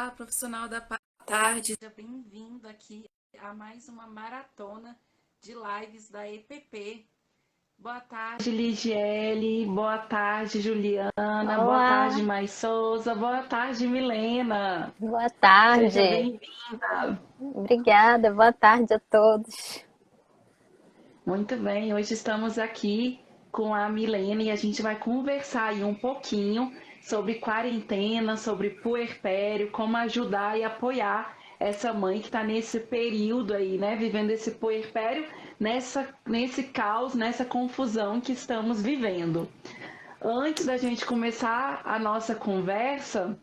Olá, profissional da tarde, seja bem-vindo aqui a mais uma maratona de lives da EPP. Boa tarde, Ligiele, boa tarde, Juliana, boa Olá, tarde, Mais Souza, boa tarde, Milena. boa Seja tarde. bem-vinda. Obrigada, boa tarde a todos. Muito bem, hoje estamos aqui com a Milena e a gente vai conversar aí um pouquinho sobre quarentena, sobre puerpério, como ajudar e apoiar essa mãe que está nesse período aí, né, vivendo esse puerpério, nesse caos, nessa confusão que estamos vivendo. Antes da gente começar a nossa conversa,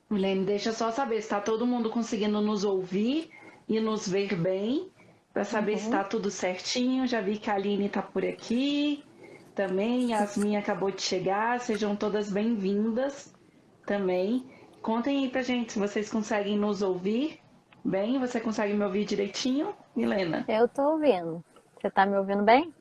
Milene, deixa eu só saber se está todo mundo conseguindo nos ouvir e nos ver bem, para saber se Uhum. está tudo certinho. Já vi que a Aline está por aqui também, Yasmin acabou de chegar, sejam todas bem-vindas também. Contem aí pra gente se vocês conseguem nos ouvir bem, você consegue me ouvir direitinho, Milena? Eu tô ouvindo. Você tá me ouvindo bem?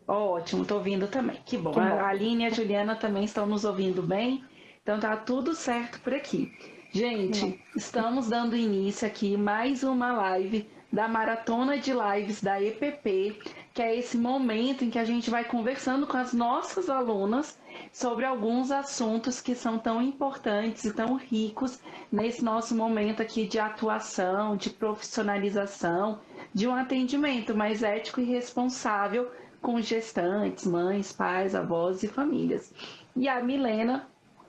Ótimo, tô ouvindo também. Que bom. Que bom. A Aline e a Juliana também estão nos ouvindo bem. Então tá tudo certo por aqui. Que bom. Gente, estamos dando início aqui mais uma live da maratona de lives da EPP, que é esse momento em que a gente vai conversando com as nossas alunas sobre alguns assuntos que são tão importantes e tão ricos nesse nosso momento aqui de atuação, de profissionalização, de um atendimento mais ético e responsável com gestantes, mães, pais, avós e famílias. E a Milena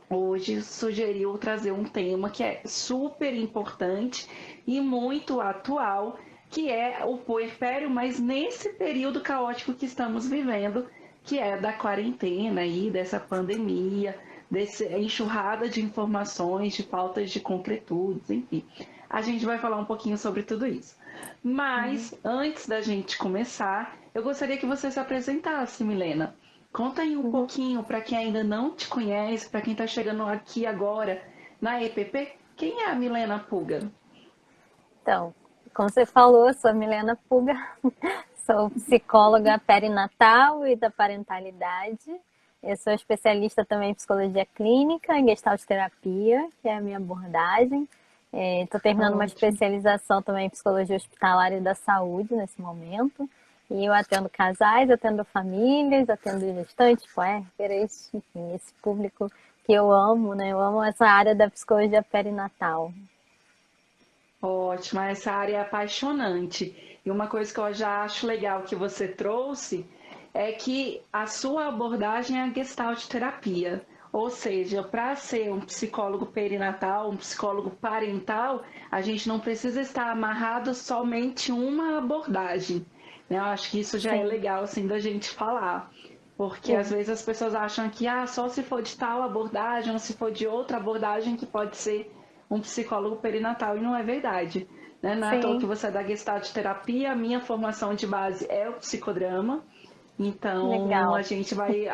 hoje sugeriu trazer um tema que é super importante e muito atual, que é o puerpério, mas nesse período caótico que estamos vivendo, que é da quarentena aí, dessa pandemia, dessa enxurrada de informações, de faltas de concretudes, enfim. A gente vai falar um pouquinho sobre tudo isso. Uhum. Mas, antes da gente começar, eu gostaria que você se apresentasse, Milena. Conta aí um Uhum. pouquinho para quem ainda não te conhece, para quem está chegando aqui agora na EPP, quem é a Milena Puga? Então, como você falou, eu sou a Milena Puga, sou psicóloga perinatal e da parentalidade. Eu sou especialista também em psicologia clínica, em gestalt terapia, que é a minha abordagem. Estou terminando uma Ótimo. especialização também em psicologia hospitalar e da saúde nesse momento. E eu atendo casais, atendo famílias, atendo gestantes, puérperas, enfim, esse público que eu amo, né? Eu amo essa área da psicologia perinatal. Ótimo, essa área é apaixonante. E uma coisa que eu já acho legal que você trouxe é que a sua abordagem é a Gestalt terapia. Ou seja, para ser um psicólogo perinatal, um psicólogo parental, a gente não precisa estar amarrado somente uma abordagem, né? Eu acho que isso já é Sim, legal assim da gente falar. Porque às sim, vezes as pessoas acham que só se for de tal abordagem ou se for de outra abordagem que pode ser um psicólogo perinatal, e não é verdade. Né? Não é à toa que sim, você é da Gestalt terapia, a minha formação de base é o psicodrama, então a legal. gente vai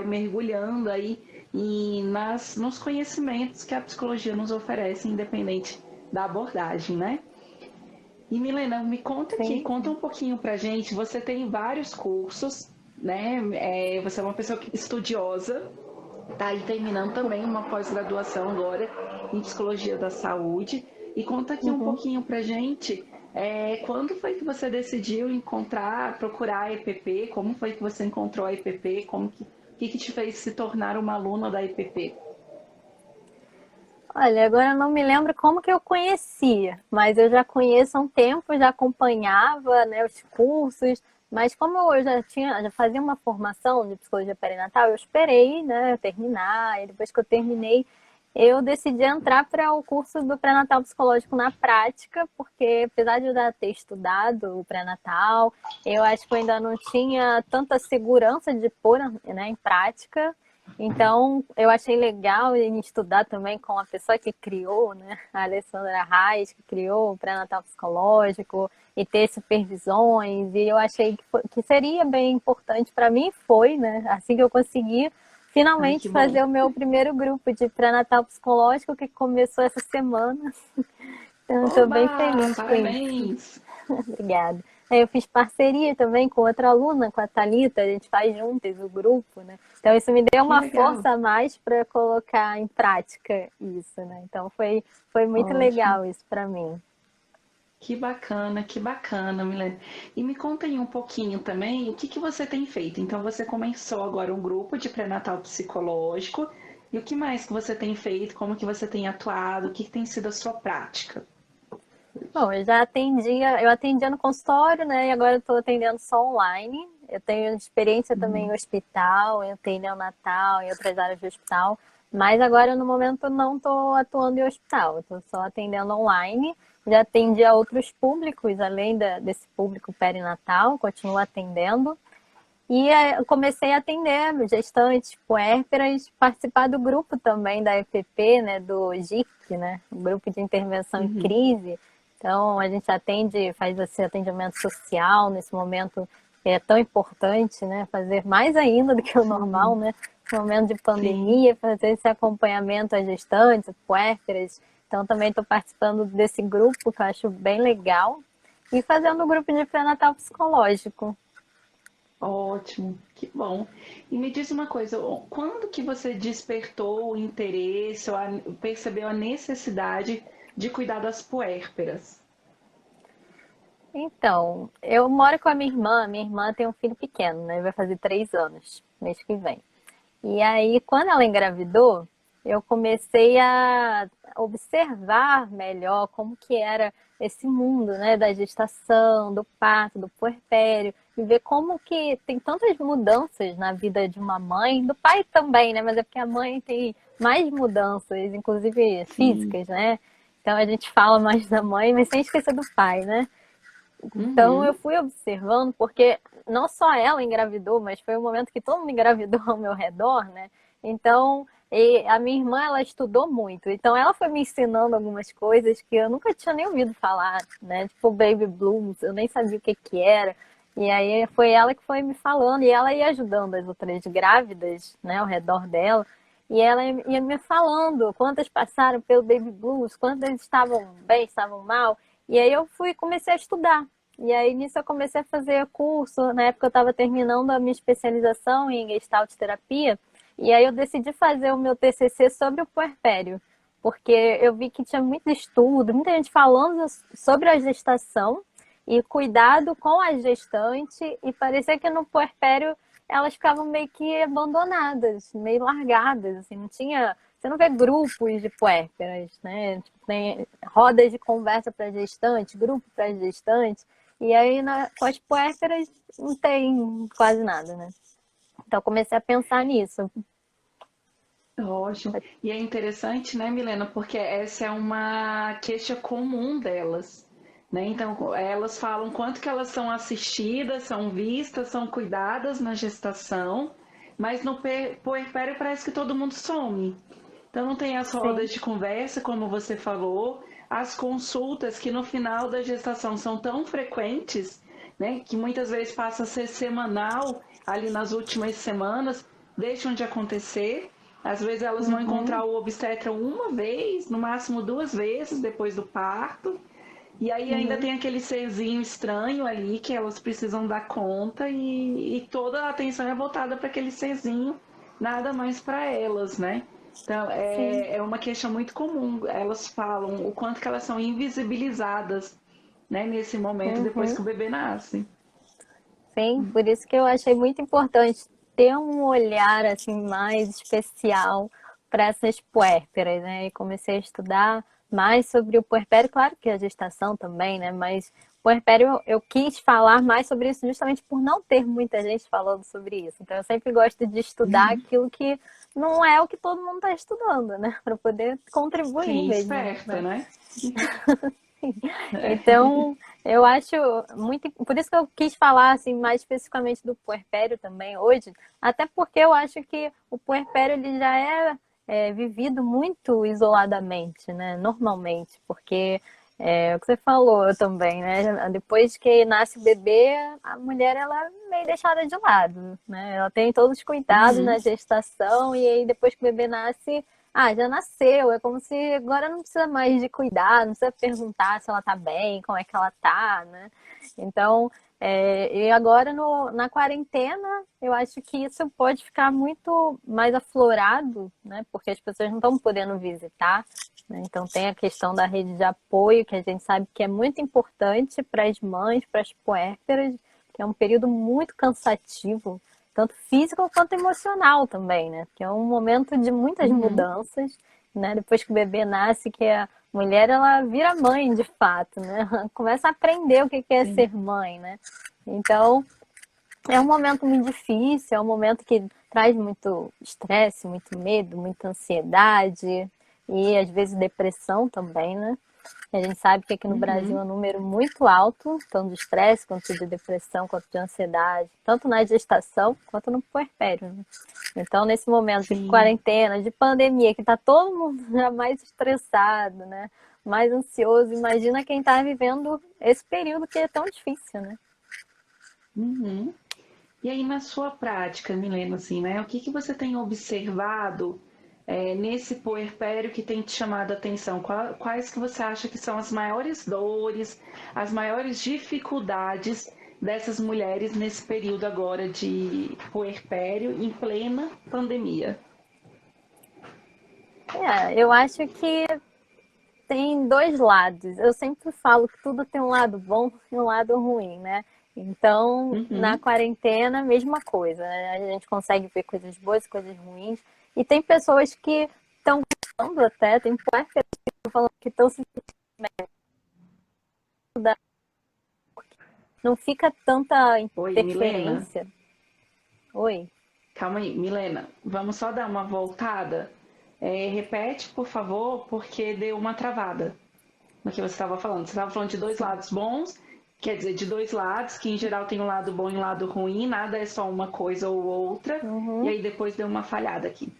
mergulhando aí nos conhecimentos que a psicologia nos oferece, independente da abordagem, né? E Milena, me conta aqui, Sim, conta sim. um pouquinho pra gente. Você tem vários cursos, né? Você é uma pessoa estudiosa, tá aí terminando também uma pós-graduação agora em psicologia da saúde. E conta aqui um Uhum. pouquinho pra gente, quando foi que você decidiu procurar a EPP? Como foi que você encontrou a EPP? O que te fez se tornar uma aluna da EPP? Olha, agora eu não me lembro como que eu conhecia, mas eu já conheço há um tempo, já acompanhava, né, os cursos, mas como eu já fazia uma formação de psicologia perinatal, eu esperei, né, terminar, e depois que eu terminei, eu decidi entrar para o curso do pré-natal psicológico na prática, porque apesar de eu já ter estudado o pré-natal, eu acho que eu ainda não tinha tanta segurança de pôr, né, em prática. Então, eu achei legal em estudar também com a pessoa que criou, né, a Alessandra Reis, que criou o pré-natal psicológico, e ter supervisões, e eu achei que seria bem importante para mim, foi, né, assim que eu consegui Ai, finalmente que bom. fazer o meu primeiro grupo de pré-natal psicológico, que começou essa semana. Então, estou bem Oba! feliz com isso. Parabéns! Obrigada. Eu fiz parceria também com outra aluna, com a Thalita, a gente faz juntas o grupo, né? Então isso me deu Que uma legal. força a mais para colocar em prática isso, né? Então foi muito Ótimo. legal isso para mim. Que bacana, Milene. E me conta aí um pouquinho também o que que você tem feito. Então, você começou agora um grupo de pré-natal psicológico. E o que mais que você tem feito? Como que você tem atuado? O que que tem sido a sua prática? Bom, eu atendia no consultório, né? E agora eu estou atendendo só online. Eu tenho experiência também em Uhum. hospital, eu tenho neonatal, em outras áreas do hospital. Mas agora, no momento, não estou atuando em hospital. Estou só atendendo online. Já atendi a outros públicos, além desse público perinatal, continuo atendendo. E eu comecei a atender gestantes, puérperas, participar do grupo também da EPP, né, do GIC, né, o Grupo de Intervenção em Uhum. Crise. Então, a gente atende, faz esse atendimento social nesse momento que é tão importante, né, fazer mais ainda do que o normal, Sim, né, no momento de sim. pandemia, fazer esse acompanhamento a gestantes, puérperas. Então, também estou participando desse grupo, que eu acho bem legal, e fazendo o grupo de pré-natal psicológico. Ótimo, que bom. E me diz uma coisa, quando que você despertou o interesse ou percebeu a necessidade de cuidar das puérperas? Então, eu moro com a minha irmã tem um filho pequeno, né? Vai fazer 3 anos, mês que vem. E aí, quando ela engravidou, eu comecei a observar melhor como que era esse mundo, né, da gestação, do parto, do puerpério, e ver como que tem tantas mudanças na vida de uma mãe, do pai também, né, mas é porque a mãe tem mais mudanças, inclusive Sim. físicas, né? Então a gente fala mais da mãe, mas sem esquecer do pai, né? Então eu Uhum. fui observando, porque não só ela engravidou, mas foi um momento que todo mundo engravidou ao meu redor, né? Então, a minha irmã, ela estudou muito. Então, ela foi me ensinando algumas coisas que eu nunca tinha nem ouvido falar, né? Tipo baby blues, eu nem sabia o que que era. E aí foi ela que foi me falando, e ela ia ajudando as outras grávidas, né, ao redor dela. E ela ia me falando quantas passaram pelo baby blues, quantas estavam bem, estavam mal. E aí eu comecei a estudar. E aí nisso eu comecei a fazer curso. Na época eu estava terminando a minha especialização em Gestalt terapia. E aí eu decidi fazer o meu TCC sobre o puerpério, porque eu vi que tinha muito estudo, muita gente falando sobre a gestação e cuidado com a gestante, e parecia que no puerpério elas ficavam meio que abandonadas, meio largadas, assim, não tinha, você não vê grupos de puérperas, né? Tipo, tem rodas de conversa para gestante, grupo para gestante, e aí com as puérperas não tem quase nada, né? Então eu comecei a pensar nisso. Ótimo. E é interessante, né, Milena, porque essa é uma queixa comum delas, né? Então, elas falam quanto que elas são assistidas, são vistas, são cuidadas na gestação, mas no puerpério parece que todo mundo some. Então, não tem as Sim, rodas de conversa, como você falou, as consultas que no final da gestação são tão frequentes, né, que muitas vezes passa a ser semanal ali nas últimas semanas, deixam de acontecer. Às vezes elas vão uhum, encontrar o obstetra uma vez, no máximo duas vezes depois do parto. E aí ainda uhum, tem aquele serzinho estranho ali que elas precisam dar conta e toda a atenção é voltada para aquele serzinho, nada mais para elas, né? Então sim, é uma queixa muito comum. Elas falam o quanto que elas são invisibilizadas, né, nesse momento depois uhum. que o bebê nasce. Sim, por isso que eu achei muito importante ter um olhar assim mais especial para essas puérperas, né? E comecei a estudar mais sobre o puerpério, claro que a gestação também, né? Mas o puerpério eu quis falar mais sobre isso justamente por não ter muita gente falando sobre isso. Então eu sempre gosto de estudar aquilo que não é o que todo mundo está estudando, né? Para poder contribuir Sim, mesmo, esperta, né? né? É. Então, eu acho muito. Por isso que eu quis falar assim, mais especificamente do puerpério também hoje, até porque eu acho que o puerpério ele já é vivido muito isoladamente, né? Normalmente, porque é o que você falou também, né? Depois que nasce o bebê, a mulher ela é meio deixada de lado, né? Ela tem todos os cuidados na Uhum. gestação e aí depois que o bebê nasce já nasceu, é como se agora não precisa mais de cuidar, não precisa perguntar se ela tá bem, como é que ela tá, né? Então, e agora na quarentena, eu acho que isso pode ficar muito mais aflorado, né? Porque as pessoas não estão podendo visitar, né? Então tem a questão da rede de apoio, que a gente sabe que é muito importante para as mães, para as puérperas, que é um período muito cansativo, tanto físico quanto emocional também, né? Que é um momento de muitas Uhum. mudanças, né? Depois que o bebê nasce, que a mulher ela vira mãe de fato, né? Ela começa a aprender o que é Sim. ser mãe, né? Então é um momento muito difícil, é um momento que traz muito estresse, muito medo, muita ansiedade e às vezes depressão também, né? A gente sabe que aqui no Brasil é Uhum. um número muito alto, tanto de estresse, quanto de depressão, quanto de ansiedade, tanto na gestação quanto no puerpério, né? Então, nesse momento de Sim. quarentena, de pandemia, que está todo mundo já mais estressado, né? Mais ansioso, imagina quem está vivendo esse período que é tão difícil, né? Uhum. E aí, na sua prática, Milena, assim, né? O que que você tem observado nesse puerpério que tem te chamado a atenção? Quais que você acha que são as maiores dores, as maiores dificuldades dessas mulheres nesse período agora de puerpério em plena pandemia? Eu acho que tem dois lados. Eu sempre falo que tudo tem um lado bom e um lado ruim, né? Então, na Uhum. quarentena, mesma coisa, né? A gente consegue ver coisas boas, coisas ruins. E tem pessoas que estão gostando até, tem puérperas que estão falando que estão se sentindo, não fica tanta Oi, Milena. interferência. Oi. Calma aí, Milena. Vamos só dar uma voltada. Repete, por favor, porque deu uma travada no que você estava falando. Você estava falando de dois Sim. lados bons, quer dizer, de dois lados, que em geral tem um lado bom e um lado ruim, nada é só uma coisa ou outra. E Uhum. aí depois deu uma falhada aqui.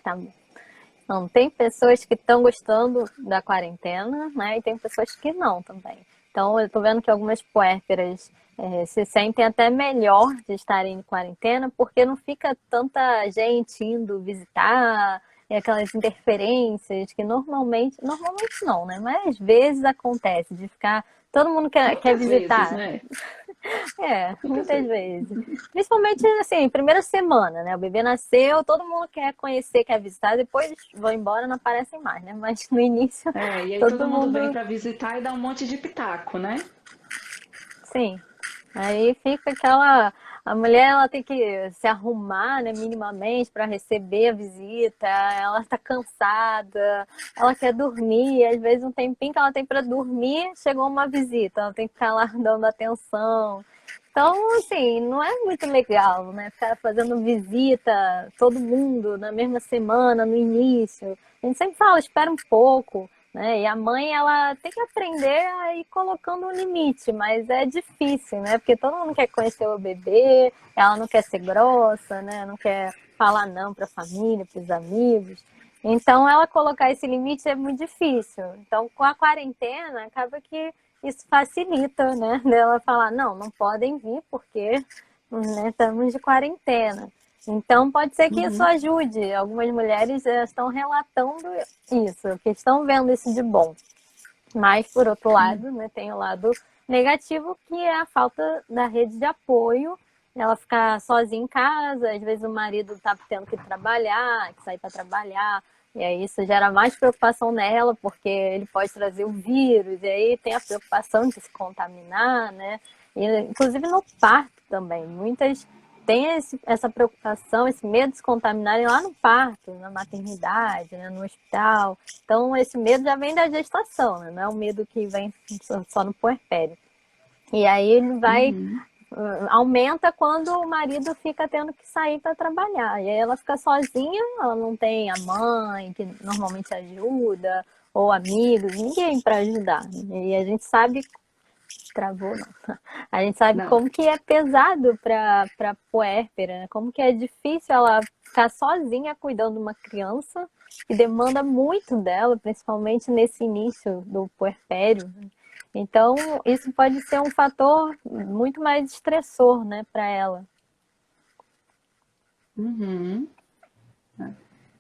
Tá bom. Não, tem pessoas que estão gostando da quarentena, né? E tem pessoas que não também. Então, eu tô vendo que algumas puérperas se sentem até melhor de estarem em quarentena, porque não fica tanta gente indo visitar, e aquelas interferências que normalmente não, né? Mas às vezes acontece de ficar, todo mundo quer Muitas vezes, visitar. né? Muitas Muitas vezes. vezes. Principalmente, assim, primeira semana, né? O bebê nasceu, todo mundo quer conhecer, quer visitar, depois vão embora, não aparecem mais, né? Mas no início, E aí todo todo mundo vem mundo, para visitar e dá um monte de pitaco, né? sim. Aí fica aquela. A mulher ela tem que se arrumar, né, minimamente para receber a visita. Ela está cansada, ela quer dormir. Às vezes um tempinho que ela tem para dormir, chegou uma visita, ela tem que ficar lá dando atenção. Então, assim, não é muito legal, né? Ficar fazendo visita todo mundo na mesma semana, no início. A gente sempre fala, espera um pouco, né? E a mãe, ela tem que aprender a ir colocando um limite, mas é difícil, né? Porque todo mundo quer conhecer o bebê, ela não quer ser grossa, né? Não quer falar não para a família, para os amigos. Então, ela colocar esse limite é muito difícil. Então, com a quarentena, acaba que isso facilita, né? Dela falar, não, não podem vir porque, né, estamos de quarentena. Então, pode ser que isso Uhum. ajude. Algumas mulheres estão relatando isso, que estão vendo isso de bom. Mas, por outro lado, né, tem o lado negativo, que é a falta da rede de apoio. Ela ficar sozinha em casa, às vezes o marido está tendo que trabalhar, que sair para trabalhar, e aí isso gera mais preocupação nela, porque ele pode trazer o vírus, e aí tem a preocupação de se contaminar, né? E, inclusive no parto também. Muitas têm essa preocupação, esse medo de se contaminarem lá no parto, na maternidade, né, no hospital. Então, esse medo já vem da gestação, né? Não é um medo que vem só no puerpério. E aí ele vai Uhum. aumenta quando o marido fica tendo que sair para trabalhar. E aí ela fica sozinha, ela não tem a mãe, que normalmente ajuda, ou amigos, ninguém para ajudar. E a gente sabe, travou não. A gente sabe Não. como que é pesado para puérpera, né? Como que é difícil ela ficar sozinha cuidando de uma criança que demanda muito dela, principalmente nesse início do puerpério. Então, isso pode ser um fator muito mais estressor, né, para ela. Uhum.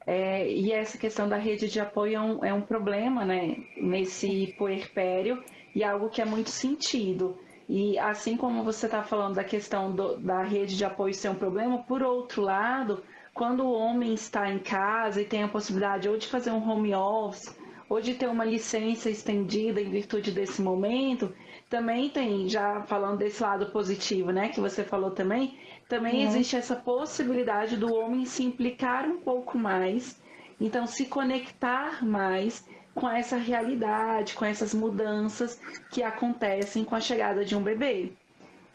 E essa questão da rede de apoio é um problema, né, nesse puerpério e algo que é muito sentido. E assim como você está falando da questão da rede de apoio ser um problema, por outro lado, quando o homem está em casa e tem a possibilidade ou de fazer um home office, ou de ter uma licença estendida em virtude desse momento, também tem, já falando desse lado positivo, né, que você falou também Uhum. existe essa possibilidade do homem se implicar um pouco mais, então se conectar mais com essa realidade, com essas mudanças que acontecem com a chegada de um bebê.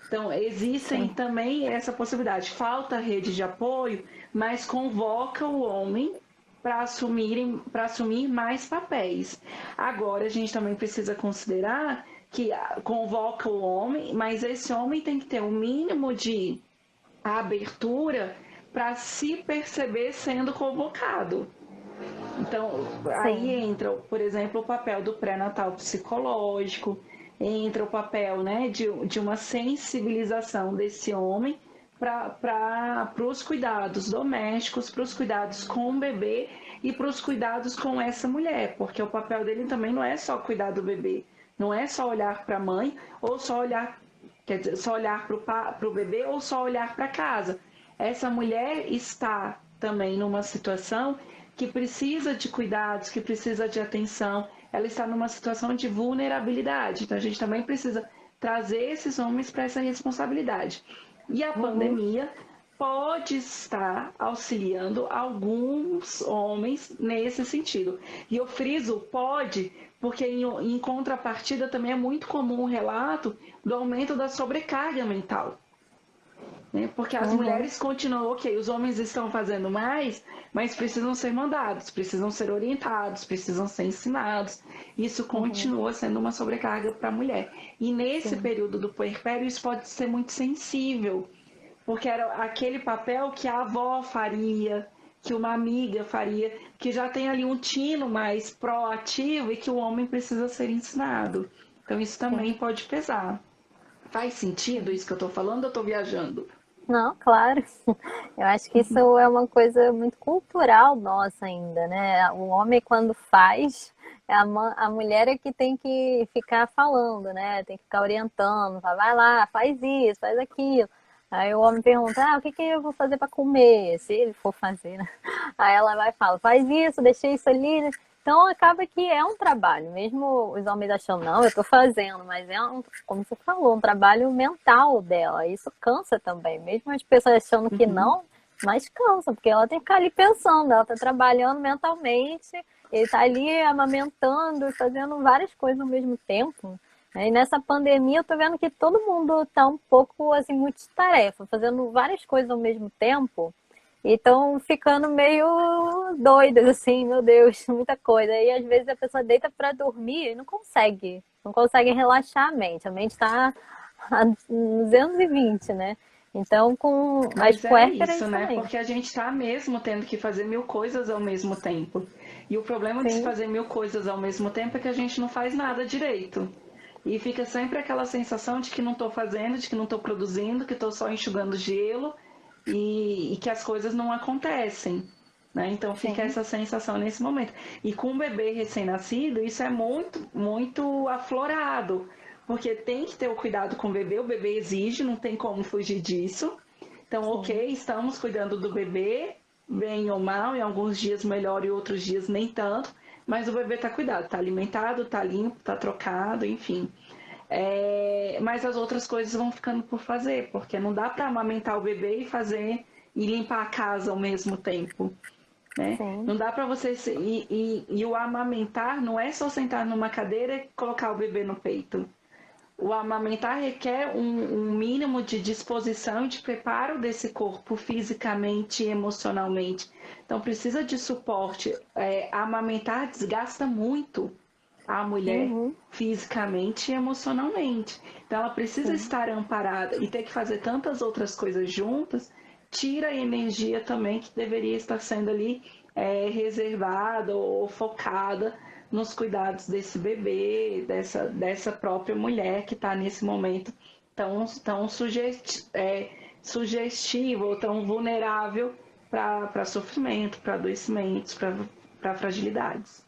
Então, existem Sim. também essa possibilidade. Falta rede de apoio, mas convoca o homem para assumir mais papéis. Agora, a gente também precisa considerar que convoca o homem, mas esse homem tem que ter o mínimo de abertura para se perceber sendo convocado. Então, aí Sim. entra, por exemplo, o papel do pré-natal psicológico, entra o papel, né, de uma sensibilização desse homem para os cuidados domésticos, para os cuidados com o bebê e para os cuidados com essa mulher, porque o papel dele também não é só cuidar do bebê, não é só olhar para a mãe ou só olhar, quer dizer, só olhar para o bebê ou só olhar para casa. Essa mulher está também numa situação que precisa de cuidados, que precisa de atenção, ela está numa situação de vulnerabilidade. Então a gente também precisa trazer esses homens para essa responsabilidade. E a Uhum. pandemia pode estar auxiliando alguns homens nesse sentido. E eu friso pode, porque em contrapartida também é muito comum o relato do aumento da sobrecarga mental, né? Porque as Uhum. mulheres continuam, ok, os homens estão fazendo mais, mas precisam ser mandados, precisam ser orientados, precisam ser ensinados. Isso Uhum. continua sendo uma sobrecarga para a mulher. E nesse Sim. período do puerpério, isso pode ser muito sensível, porque era aquele papel que a avó faria, que uma amiga faria, que já tem ali um tino mais proativo e que o homem precisa ser ensinado. Então isso também Sim. pode pesar. Faz sentido Sim. isso que eu estou falando ou eu estou viajando? Não, claro. Eu acho que isso é uma coisa muito cultural nossa ainda, né? O homem, quando faz, a mulher é que tem que ficar falando, né? Tem que ficar orientando, fala, vai lá, faz isso, faz aquilo. Aí o homem pergunta, o que que eu vou fazer para comer? Se ele for fazer, né? Aí ela vai e fala, faz isso, deixa isso ali, né? Então acaba que é um trabalho, mesmo os homens achando, não, eu tô fazendo, mas é como você falou, um trabalho mental dela. Isso cansa também, mesmo as pessoas achando que Uhum. não, mas cansa, porque ela tem que ficar ali pensando, ela tá trabalhando mentalmente, ele tá ali amamentando, fazendo várias coisas ao mesmo tempo. E nessa pandemia eu tô vendo que todo mundo tá um pouco assim, multitarefa, fazendo várias coisas ao mesmo tempo. E estão ficando meio doidas, assim, meu Deus, muita coisa. E às vezes a pessoa deita para dormir e não consegue relaxar a mente está a 220, né? Então, com as Mas é isso, puérperas né? também. Porque a gente está mesmo tendo que fazer mil coisas ao mesmo tempo. E o problema de se Sim, fazer mil coisas ao mesmo tempo é que a gente não faz nada direito. E fica sempre aquela sensação de que não estou fazendo, de que não estou produzindo, que estou só enxugando gelo e que as coisas não acontecem. Né? Então fica sim, essa sensação nesse momento. E com um bebê recém-nascido, isso é muito, muito aflorado. Porque tem que ter o cuidado com o bebê exige, não tem como fugir disso. Então, sim, ok, estamos cuidando do bebê, bem ou mal, em alguns dias melhor e outros dias nem tanto, mas o bebê está cuidado, está alimentado, está limpo, está trocado, enfim. Mas as outras coisas vão ficando por fazer, porque não dá para amamentar o bebê e fazer e limpar a casa ao mesmo tempo. Né? sim, Não dá para você. E o amamentar não é só sentar numa cadeira e colocar o bebê no peito. O amamentar requer um mínimo de disposição e de preparo desse corpo fisicamente e emocionalmente. Então, precisa de suporte. Amamentar desgasta muito a mulher uhum, fisicamente e emocionalmente. Então, ela precisa sim, estar amparada e ter que fazer tantas outras coisas juntas, tira a energia também que deveria estar sendo ali reservada ou focada nos cuidados desse bebê, dessa própria mulher que está nesse momento tão sugestiva ou tão vulnerável para sofrimento, para adoecimentos, para fragilidades.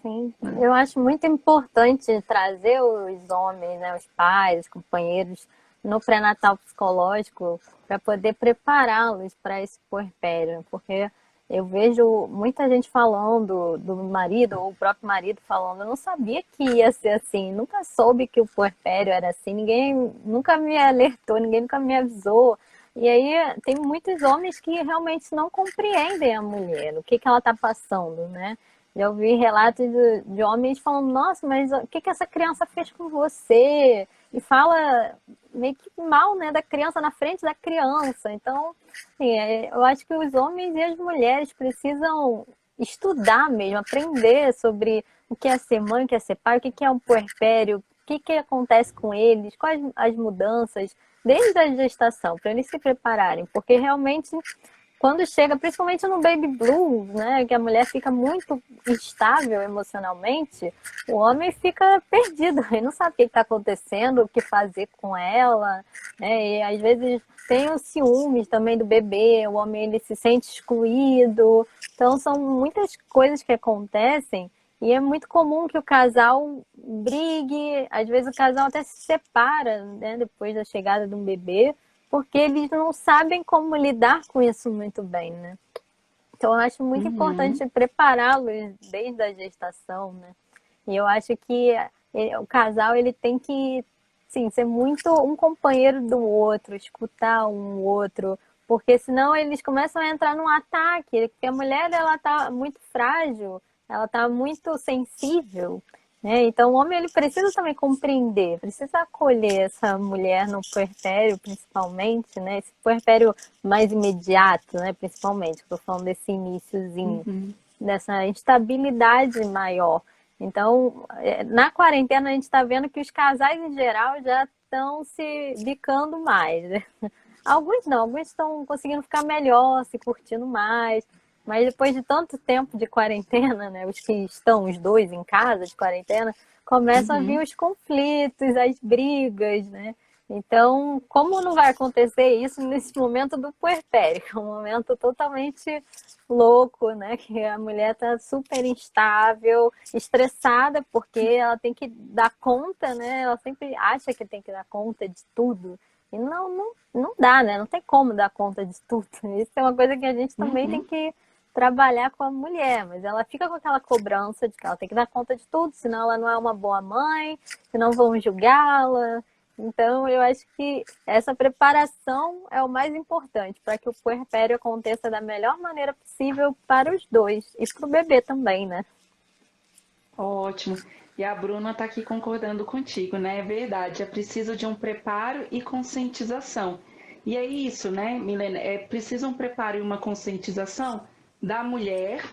Sim, eu acho muito importante trazer os homens, né, os pais, os companheiros, no pré-natal psicológico para poder prepará-los para esse puerpério, porque eu vejo muita gente falando do marido, ou o próprio marido falando, eu não sabia que ia ser assim, nunca soube que o puerpério era assim, ninguém nunca me alertou, ninguém nunca me avisou. E aí tem muitos homens que realmente não compreendem a mulher, o que, que ela está passando, né? Já ouvi relatos de homens falando, nossa, mas o que, que essa criança fez com você? E fala meio que mal, né, da criança na frente da criança. Então, assim, eu acho que os homens e as mulheres precisam estudar mesmo, aprender sobre o que é ser mãe, o que é ser pai, o que é um puerpério, o que acontece com eles, quais as mudanças, desde a gestação, para eles se prepararem, porque realmente quando chega, principalmente no baby blues, né, que a mulher fica muito instável emocionalmente, o homem fica perdido, ele não sabe o que está acontecendo, o que fazer com ela, né, e às vezes tem os ciúmes também do bebê, o homem ele se sente excluído, então são muitas coisas que acontecem e é muito comum que o casal brigue, às vezes o casal até se separa, né, depois da chegada de um bebê, porque eles não sabem como lidar com isso muito bem, né? Então, eu acho muito Uhum. importante prepará-los desde a gestação, né? E eu acho que o casal ele tem que, sim, ser muito um companheiro do outro, escutar um outro, porque senão eles começam a entrar num ataque, porque a mulher ela tá muito frágil, ela tá muito sensível, né? Então o homem ele precisa também compreender, precisa acolher essa mulher no puerpério, principalmente, né? Esse puerpério mais imediato, né? Principalmente, estou falando desse iniciozinho, Uhum. dessa instabilidade maior. Então, na quarentena a gente está vendo que os casais em geral já estão se bicando mais, né? Alguns não, alguns estão conseguindo ficar melhor, se curtindo mais. Mas depois de tanto tempo de quarentena, né? Os que estão, os dois em casa de quarentena, começam a vir Uhum. os conflitos, as brigas, né? Então, como não vai acontecer isso nesse momento do puerpério, que é um momento totalmente louco, né? Que a mulher tá super instável, estressada, porque ela tem que dar conta, né? Ela sempre acha que tem que dar conta de tudo. E não dá, né? Não tem como dar conta de tudo. Isso é uma coisa que a gente também tem Uhum. que trabalhar com a mulher, mas ela fica com aquela cobrança de que ela tem que dar conta de tudo, senão ela não é uma boa mãe, senão vão julgá-la. Então, eu acho que essa preparação é o mais importante para que o puerpério aconteça da melhor maneira possível para os dois e para o bebê também, né? Ótimo. E a Bruna está aqui concordando contigo, né? É verdade, é preciso de um preparo e conscientização. E é isso, né, Milena? É preciso um preparo e uma conscientização da mulher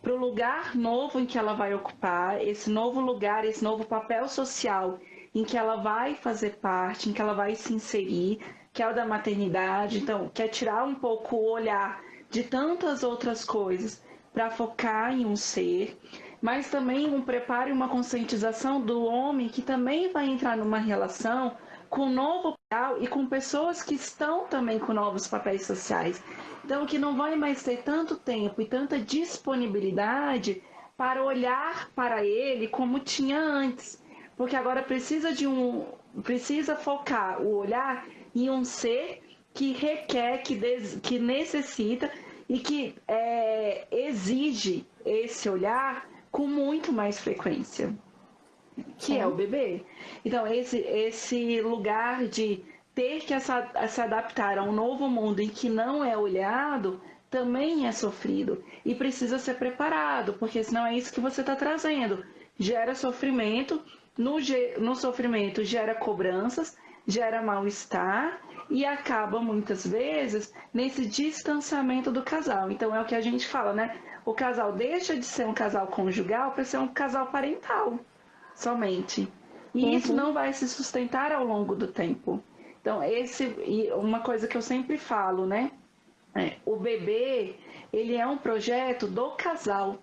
para o lugar novo em que ela vai ocupar, esse novo lugar, esse novo papel social em que ela vai fazer parte, em que ela vai se inserir, que é o da maternidade. Então, quer tirar um pouco o olhar de tantas outras coisas para focar em um ser, mas também um preparo e uma conscientização do homem que também vai entrar numa relação com um novo papel e com pessoas que estão também com novos papéis sociais. Então, que não vai mais ter tanto tempo e tanta disponibilidade para olhar para ele como tinha antes, porque agora precisa focar o olhar em um ser que requer, que necessita e que exige esse olhar com muito mais frequência, que é o Sim. bebê. Então, esse lugar de ter que se adaptar a um novo mundo em que não é olhado também é sofrido e precisa ser preparado, porque senão é isso que você está trazendo. Gera sofrimento, no sofrimento gera cobranças, gera mal-estar e acaba muitas vezes nesse distanciamento do casal. Então é o que a gente fala, né? O casal deixa de ser um casal conjugal para ser um casal parental somente. E isso Uhum. não vai se sustentar ao longo do tempo. Então, uma coisa que eu sempre falo, né? O bebê, ele é um projeto do casal.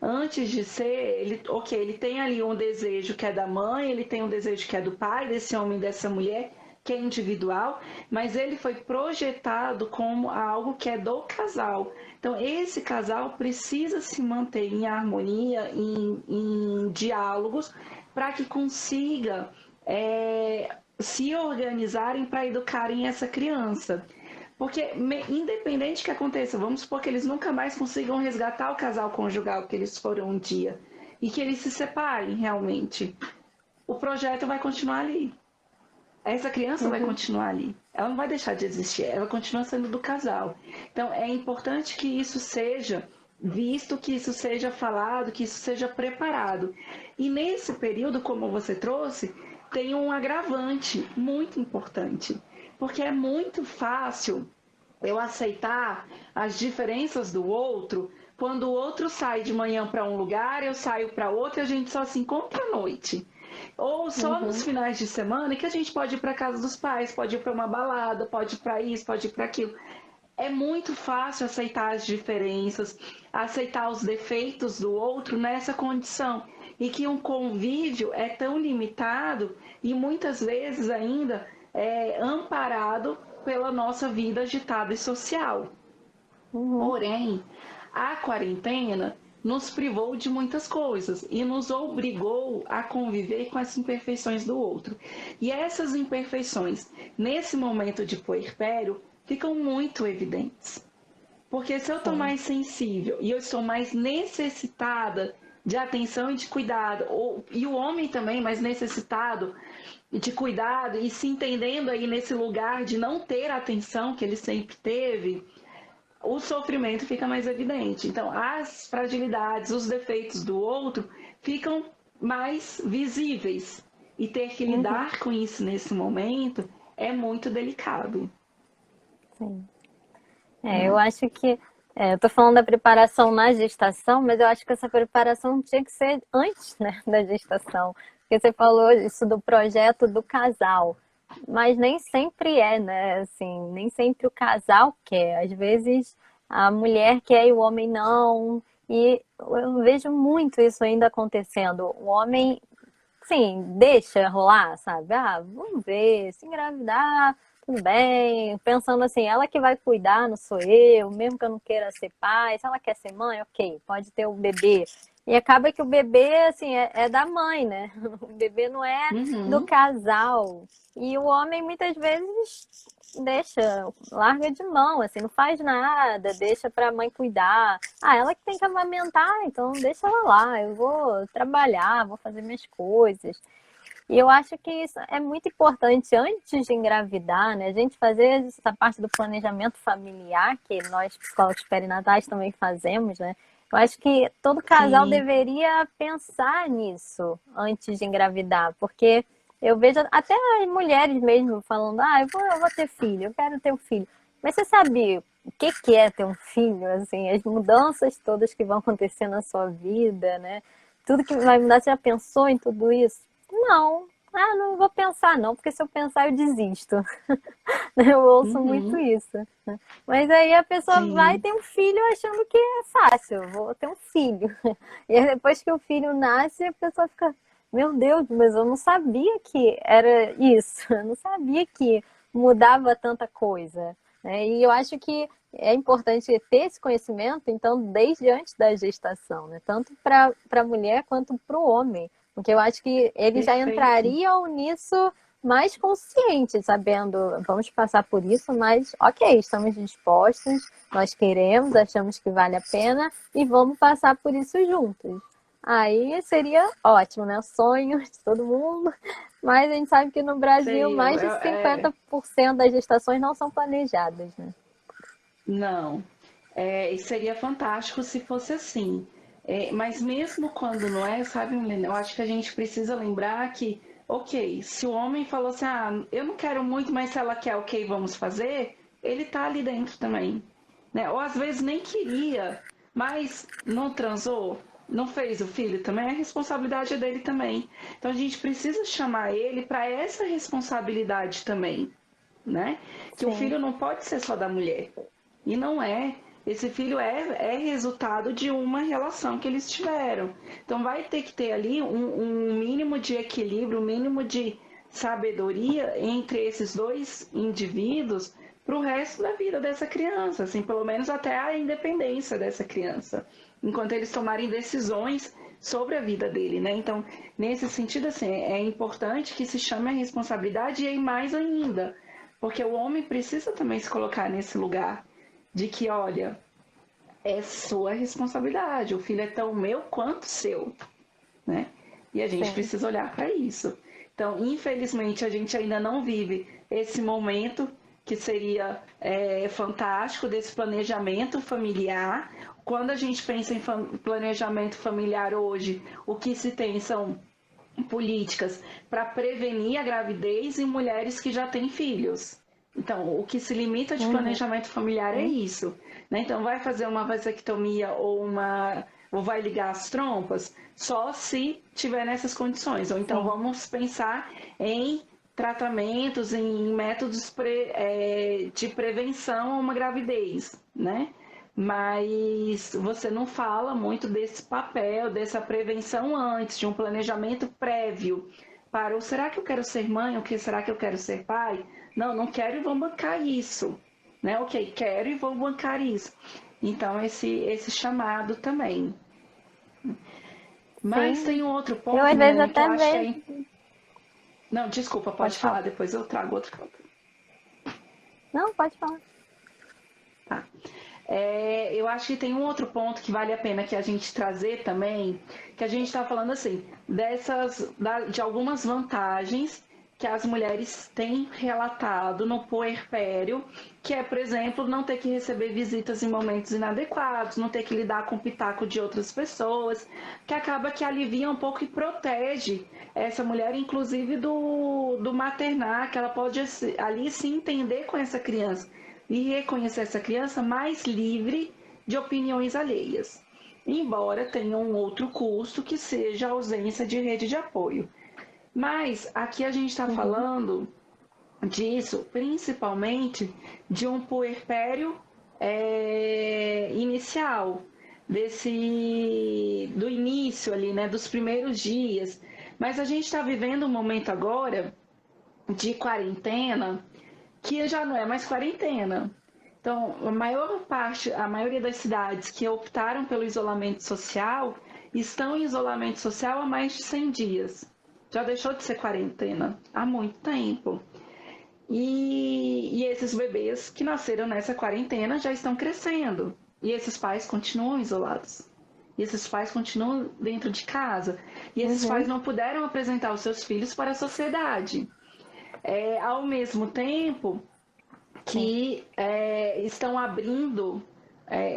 Antes de ser, ele tem ali um desejo que é da mãe, ele tem um desejo que é do pai, desse homem, dessa mulher, que é individual, mas ele foi projetado como algo que é do casal. Então, esse casal precisa se manter em harmonia, em diálogos, para que consiga se organizarem para educarem essa criança. Porque, independente que aconteça, vamos supor que eles nunca mais consigam resgatar o casal conjugal que eles foram um dia e que eles se separem realmente. O projeto vai continuar ali. Essa criança vai continuar ali. Ela não vai deixar de existir, ela continua sendo do casal. Então, é importante que isso seja visto, que isso seja falado, que isso seja preparado. E nesse período, como você trouxe, tem um agravante muito importante. Porque é muito fácil eu aceitar as diferenças do outro quando o outro sai de manhã para um lugar, eu saio para outro e a gente só se encontra à noite. Ou só nos finais de semana que a gente pode ir para casa dos pais, pode ir para uma balada, pode ir para isso, pode ir para aquilo. É muito fácil aceitar as diferenças, aceitar os defeitos do outro nessa condição. E que um convívio é tão limitado e muitas vezes ainda é amparado pela nossa vida agitada e social. Porém, a quarentena nos privou de muitas coisas e nos obrigou a conviver com as imperfeições do outro. E essas imperfeições, nesse momento de puerpério, ficam muito evidentes. Porque se eu estou mais sensível e eu estou mais necessitada de atenção e de cuidado, e o homem também mais necessitado de cuidado e se entendendo aí nesse lugar de não ter a atenção que ele sempre teve, o sofrimento fica mais evidente. Então, as fragilidades, os defeitos do outro ficam mais visíveis. E ter que lidar com isso nesse momento é muito delicado. Sim. Eu acho que eu tô falando da preparação na gestação, mas eu acho que essa preparação tinha que ser antes, né, da gestação. Porque você falou isso do projeto do casal, mas nem sempre é, né? Assim, nem sempre o casal quer. Às vezes a mulher quer e o homem não. E eu vejo muito isso ainda acontecendo. O homem, sim, deixa rolar, sabe? Ah, vamos ver, se engravidar, tudo bem. Pensando assim, ela que vai cuidar, não sou eu, mesmo que eu não queira ser pai. Se ela quer ser mãe, ok, pode ter o bebê. E acaba que o bebê, assim, é da mãe, né? O bebê não é do casal. E o homem, muitas vezes, deixa, larga de mão, assim, não faz nada, deixa pra mãe cuidar. Ah, ela que tem que amamentar, então deixa ela lá, eu vou trabalhar, vou fazer minhas coisas. E eu acho que isso é muito importante antes de engravidar, né? A gente fazer essa parte do planejamento familiar, que nós, psicólogos perinatais, também fazemos, né? Eu acho que todo casal Sim. deveria pensar nisso antes de engravidar, porque eu vejo até as mulheres mesmo falando, eu vou ter filho, eu quero ter um filho. Mas você sabe o que é ter um filho? Assim, as mudanças todas que vão acontecer na sua vida, né? Tudo que vai mudar, você já pensou em tudo isso? Não. Não vou pensar não, porque se eu pensar eu desisto. Eu ouço muito isso. Mas aí a pessoa vai Sim. ter um filho achando que é fácil, eu vou ter um filho. E aí depois que o filho nasce, a pessoa fica, meu Deus, mas eu não sabia que era isso. Eu não sabia que mudava tanta coisa. E eu acho que é importante ter esse conhecimento, então, desde antes da gestação, né? Tanto para a mulher quanto para o homem. Porque eu acho que eles já Perfeito. entrariam nisso mais conscientes, sabendo, vamos passar por isso, mas ok, estamos dispostos, nós queremos, achamos que vale a pena e vamos passar por isso juntos. Aí seria ótimo, né? Sonho de todo mundo, mas a gente sabe que no Brasil Sei, mais de 50% das gestações não são planejadas, né? não. E seria fantástico se fosse assim. Mas mesmo quando não é, sabe, Milena, eu acho que a gente precisa lembrar que, ok, se o homem falou assim, eu não quero muito, mas se ela quer, ok, vamos fazer, ele tá ali dentro também. Né? Ou às vezes nem queria, mas não transou, não fez o filho também, a responsabilidade é dele também. Então a gente precisa chamar ele para essa responsabilidade também, né? Que o Sim. filho não pode ser só da mulher. E não é. Esse filho é resultado de uma relação que eles tiveram. Então vai ter que ter ali um mínimo de equilíbrio, um mínimo de sabedoria entre esses dois indivíduos para o resto da vida dessa criança, assim, pelo menos até a independência dessa criança, enquanto eles tomarem decisões sobre a vida dele, né? Então, nesse sentido, assim, é importante que se chame a responsabilidade e aí mais ainda, porque o homem precisa também se colocar nesse lugar de que, olha, é sua responsabilidade, o filho é tão meu quanto seu, né? E a gente Sim. precisa olhar para isso. Então, infelizmente, a gente ainda não vive esse momento que seria fantástico desse planejamento familiar. Quando a gente pensa em planejamento familiar hoje, o que se tem são políticas para prevenir a gravidez em mulheres que já têm filhos. Então, o que se limita de planejamento familiar é isso, né? Então, vai fazer uma vasectomia ou vai ligar as trompas só se tiver nessas condições. Ou então, vamos pensar em tratamentos, em métodos de prevenção a uma gravidez, né? Mas você não fala muito desse papel, dessa prevenção antes, de um planejamento prévio para o será que eu quero ser mãe, o que será que eu quero ser pai? Não, não quero e vou bancar isso, né? Ok, quero e vou bancar isso. Então, esse chamado também. Mas tem um outro Eu, ponto, às vezes, Milena, que eu até acho que vejo. Não, desculpa, pode Pode falar. falar, depois eu trago outro ponto. Não, pode falar. Tá. Eu acho que tem um outro ponto que vale a pena que a gente trazer também, que a gente está falando assim, de algumas vantagens que as mulheres têm relatado no puerpério, que é, por exemplo, não ter que receber visitas em momentos inadequados, não ter que lidar com o pitaco de outras pessoas, que acaba que alivia um pouco e protege essa mulher, inclusive do maternar, que ela pode ali se entender com essa criança e reconhecer essa criança mais livre de opiniões alheias, embora tenha um outro custo que seja a ausência de rede de apoio. Mas aqui a gente está falando disso principalmente de um puerpério inicial, do início ali, né, dos primeiros dias. Mas a gente está vivendo um momento agora de quarentena que já não é mais quarentena. Então, a maioria das cidades que optaram pelo isolamento social estão em isolamento social há mais de 100 dias. Já deixou de ser quarentena há muito tempo. E esses bebês que nasceram nessa quarentena já estão crescendo. E esses pais continuam isolados. E esses pais continuam dentro de casa. E esses pais não puderam apresentar os seus filhos para a sociedade. Ao mesmo tempo que estão abrindo,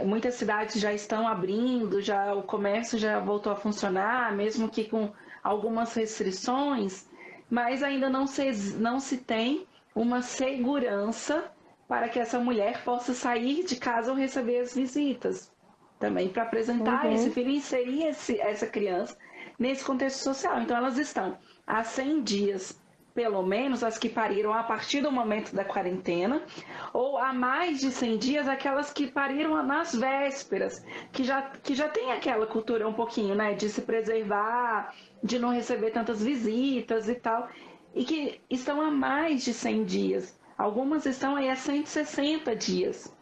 muitas cidades já estão abrindo, já o comércio já voltou a funcionar, mesmo que com algumas restrições, mas ainda não se tem uma segurança para que essa mulher possa sair de casa ou receber as visitas. Também para apresentar esse filho e inserir essa criança nesse contexto social. Então, elas estão há 100 dias, pelo menos, as que pariram a partir do momento da quarentena, ou há mais de 100 dias, aquelas que pariram nas vésperas, que já tem aquela cultura um pouquinho, né, de se preservar, de não receber tantas visitas e tal, e que estão há mais de 100 dias. Algumas estão aí há 160 dias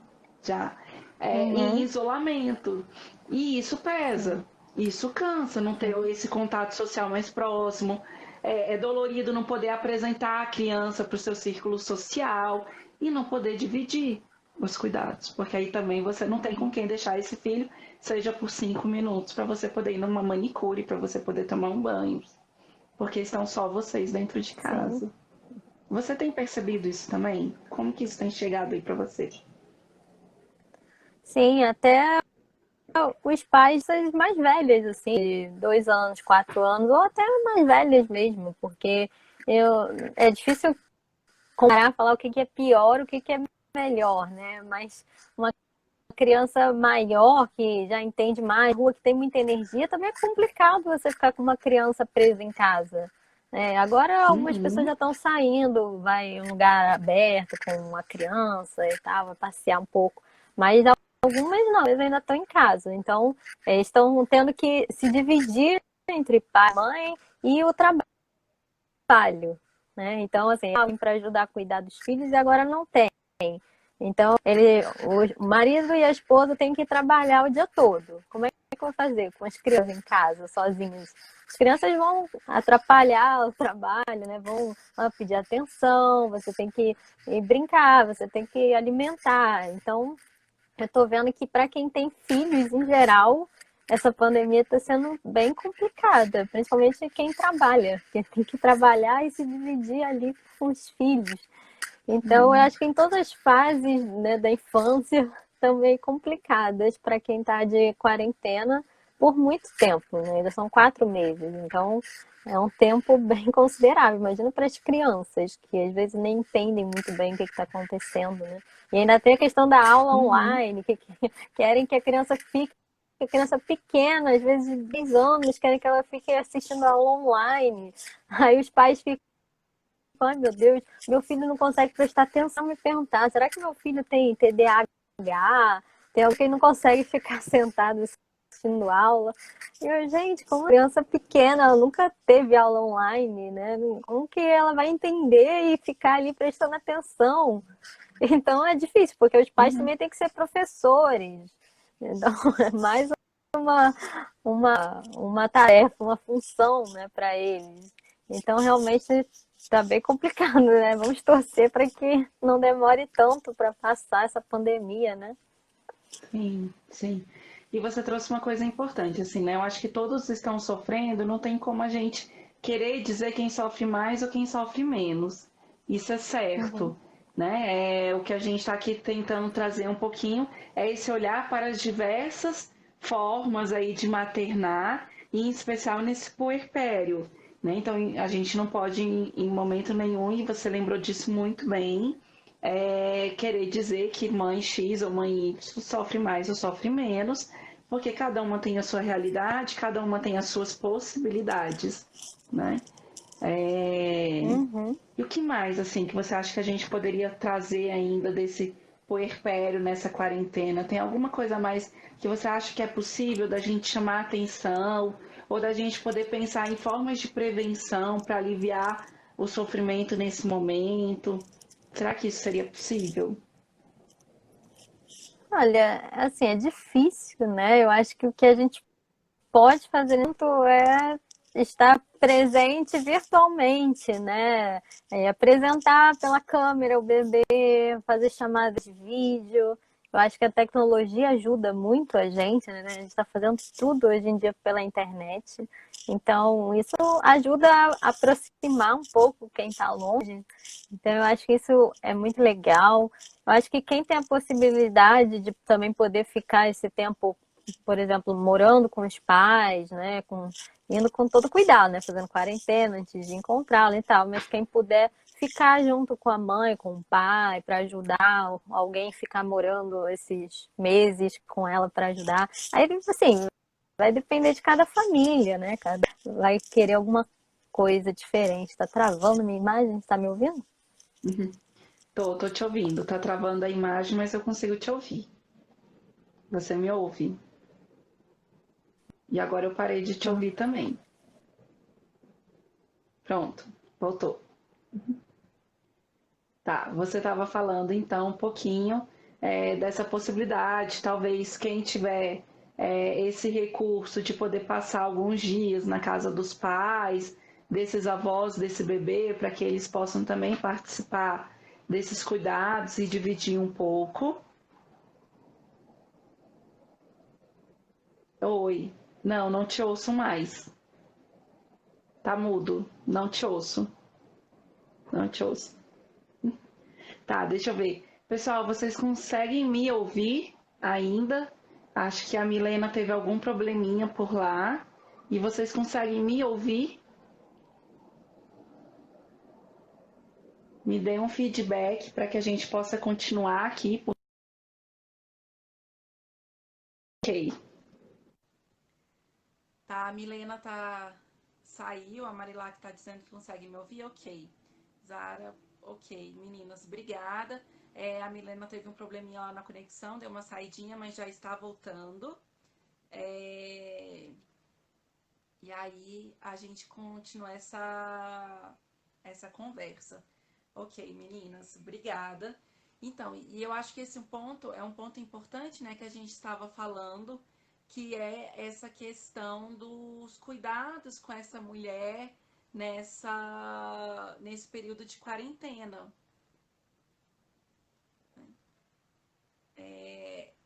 já, em isolamento. E isso pesa, isso cansa, não ter esse contato social mais próximo. É dolorido não poder apresentar a criança para o seu círculo social e não poder dividir os cuidados, porque aí também você não tem com quem deixar esse filho, seja por 5 minutos, para você poder ir numa manicure, para você poder tomar um banho, porque estão só vocês dentro de casa. Sim. Você tem percebido isso também? Como que isso tem chegado aí para você? Sim, até os pais mais velhos, assim, de 2 anos, 4 anos, ou até mais velhas mesmo, porque é difícil comparar, falar o que é pior, o que é melhor, né? Mas uma criança maior, que já entende mais, rua, que tem muita energia, também é complicado você ficar com uma criança presa em casa. Agora algumas pessoas já estão saindo, vai em um lugar aberto com uma criança e tal, vai passear um pouco. Mas algumas não, eles ainda estão em casa. Então, estão tendo que se dividir entre pai, mãe e o trabalho, né? Então, assim, para ajudar a cuidar dos filhos e agora não tem. Então, o marido e a esposa têm que trabalhar o dia todo. Como é que eu vou fazer com as crianças em casa, sozinhas? As crianças vão atrapalhar o trabalho, né? Vão pedir atenção, você tem que ir brincar, você tem que alimentar. Então, eu estou vendo que para quem tem filhos, em geral, essa pandemia está sendo bem complicada, principalmente quem trabalha, que tem que trabalhar e se dividir ali com os filhos. Então, eu acho que em todas as fases, né, da infância também complicadas para quem está de quarentena por muito tempo, né? Ainda são 4 meses, então é um tempo bem considerável. Imagina para as crianças, que às vezes nem entendem muito bem o que está acontecendo, né? E ainda tem a questão da aula Uhum. online, que querem que a criança fique, a criança pequena, às vezes de 10 anos, querem que ela fique assistindo a aula online. Aí os pais ficam, ai meu Deus, meu filho não consegue prestar atenção, me perguntar, será que meu filho tem TDAH? Tem alguém que não consegue ficar sentado assistindo aula? E eu, gente, como criança pequena, ela nunca teve aula online, né? Como que ela vai entender e ficar ali prestando atenção? Então é difícil, porque os pais Uhum. também têm que ser professores. Então é mais uma, uma tarefa, uma função, né, para eles. Então realmente está bem complicado, né? Vamos torcer para que não demore tanto para passar essa pandemia, né? Sim, sim. E você trouxe uma coisa importante, assim, né? Eu acho que todos estão sofrendo, não tem como a gente querer dizer quem sofre mais ou quem sofre menos. Isso é Uhum. certo, né? O que a gente está aqui tentando trazer um pouquinho é esse olhar para as diversas formas aí de maternar, e em especial nesse puerpério, né? Então a gente não pode em momento nenhum, e você lembrou disso muito bem, querer dizer que mãe X ou mãe Y sofre mais ou sofre menos, porque cada uma tem a sua realidade, cada uma tem as suas possibilidades, né? É, Uhum. E o que mais, assim, que você acha que a gente poderia trazer ainda desse puerpério nessa quarentena? Tem alguma coisa a mais que você acha que é possível da gente chamar atenção ou da gente poder pensar em formas de prevenção para aliviar o sofrimento nesse momento? Será que isso seria possível? Olha, assim, é difícil, né? Eu acho que o que a gente pode fazer muito é estar presente virtualmente, né? Apresentar pela câmera o bebê, fazer chamadas de vídeo. Eu acho que a tecnologia ajuda muito a gente, né? A gente está fazendo tudo hoje em dia pela internet. Então, isso ajuda a aproximar um pouco quem está longe. Então, eu acho que isso é muito legal. Eu acho que quem tem a possibilidade de também poder ficar esse tempo, por exemplo, morando com os pais, né, indo com todo cuidado, né, fazendo quarentena antes de encontrá-lo e tal, mas quem puder ficar junto com a mãe, com o pai, para ajudar alguém ficar morando esses meses com ela para ajudar. Aí, assim, vai depender de cada família, né? Cada vai querer alguma coisa diferente. Tá travando minha imagem? Tá me ouvindo? Uhum. Tô te ouvindo. Tá travando a imagem, mas eu consigo te ouvir. Você me ouve? E agora eu parei de te ouvir também. Pronto, voltou. Tá, você estava falando então um pouquinho dessa possibilidade, talvez quem tiver esse recurso de poder passar alguns dias na casa dos pais, desses avós, desse bebê, para que eles possam também participar desses cuidados e dividir um pouco. Oi, não, não te ouço mais. Tá mudo, não te ouço, não te ouço. Tá, deixa eu ver. Pessoal, vocês conseguem me ouvir ainda? Acho que a Milena teve algum probleminha por lá. E vocês conseguem me ouvir? Me dê um feedback para que a gente possa continuar aqui. Ok. Tá, a Milena saiu, a Marilac tá dizendo que consegue me ouvir, ok. Zara, ok. Meninas, obrigada. A Milena teve um probleminha lá na conexão, deu uma saidinha, mas já está voltando. E aí a gente continua essa conversa. Ok, meninas, obrigada. Então, e eu acho que esse ponto é um ponto importante, né, que a gente estava falando, que é essa questão dos cuidados com essa mulher nesse período de quarentena.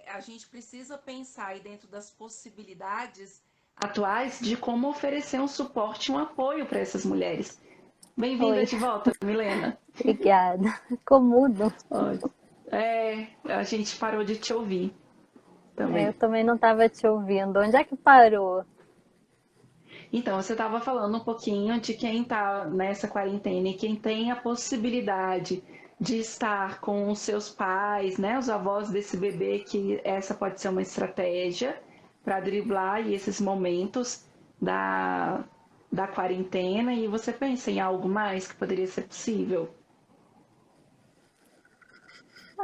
A gente precisa pensar aí dentro das possibilidades atuais de como oferecer um suporte e um apoio para essas mulheres. Bem-vinda Oi, de volta, Milena. obrigada. Ficou mudo. A gente parou de te ouvir Eu também. também não estava te ouvindo. Onde é que parou? Então, você estava falando um pouquinho de quem está nessa quarentena e quem tem a possibilidade de estar com os seus pais, né, os avós desse bebê, que essa pode ser uma estratégia para driblar esses momentos da, da quarentena. E você pensa em algo mais que poderia ser possível?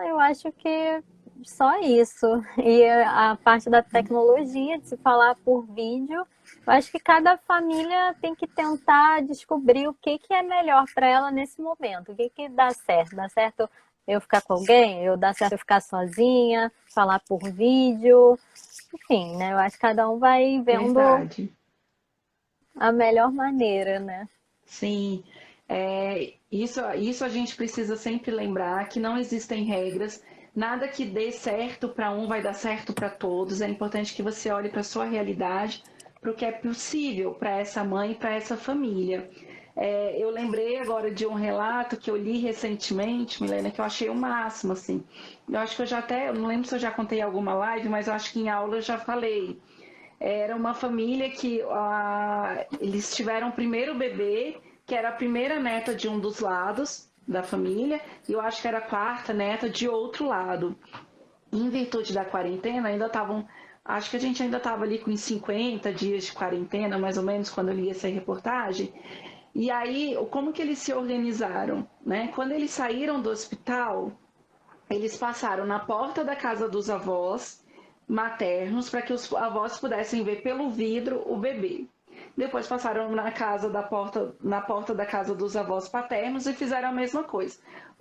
Eu acho que só isso. E a parte da tecnologia, de se falar por vídeo, eu acho que cada família tem que tentar descobrir o que, que é melhor para ela nesse momento. O que, que dá certo? Dá certo eu ficar com alguém? Dá certo eu ficar sozinha? Falar por vídeo? Enfim, né? Eu acho que cada um vai vendo Verdade. a melhor maneira, né? Sim, isso a gente precisa sempre lembrar que não existem regras, nada que dê certo para um vai dar certo para todos. É importante que você olhe para a sua realidade, para o que é possível para essa mãe e para essa família. Eu lembrei agora de um relato que eu li recentemente, Milena, que eu achei o máximo, assim. Eu acho que eu não lembro se eu já contei em alguma live, mas eu acho que em aula eu já falei. Era uma família que eles tiveram o primeiro bebê, que era a primeira neta de um dos lados da família, e eu acho que era a quarta neta de outro lado. Em virtude da quarentena, ainda estavam. Acho que a gente ainda estava ali com 50 dias de quarentena, mais ou menos, quando eu li essa reportagem. E aí, como que eles se organizaram? Né? Quando eles saíram do hospital, eles passaram na porta da casa dos avós maternos para que os avós pudessem ver pelo vidro o bebê. Depois passaram na porta da casa dos avós paternos e fizeram a mesma coisa.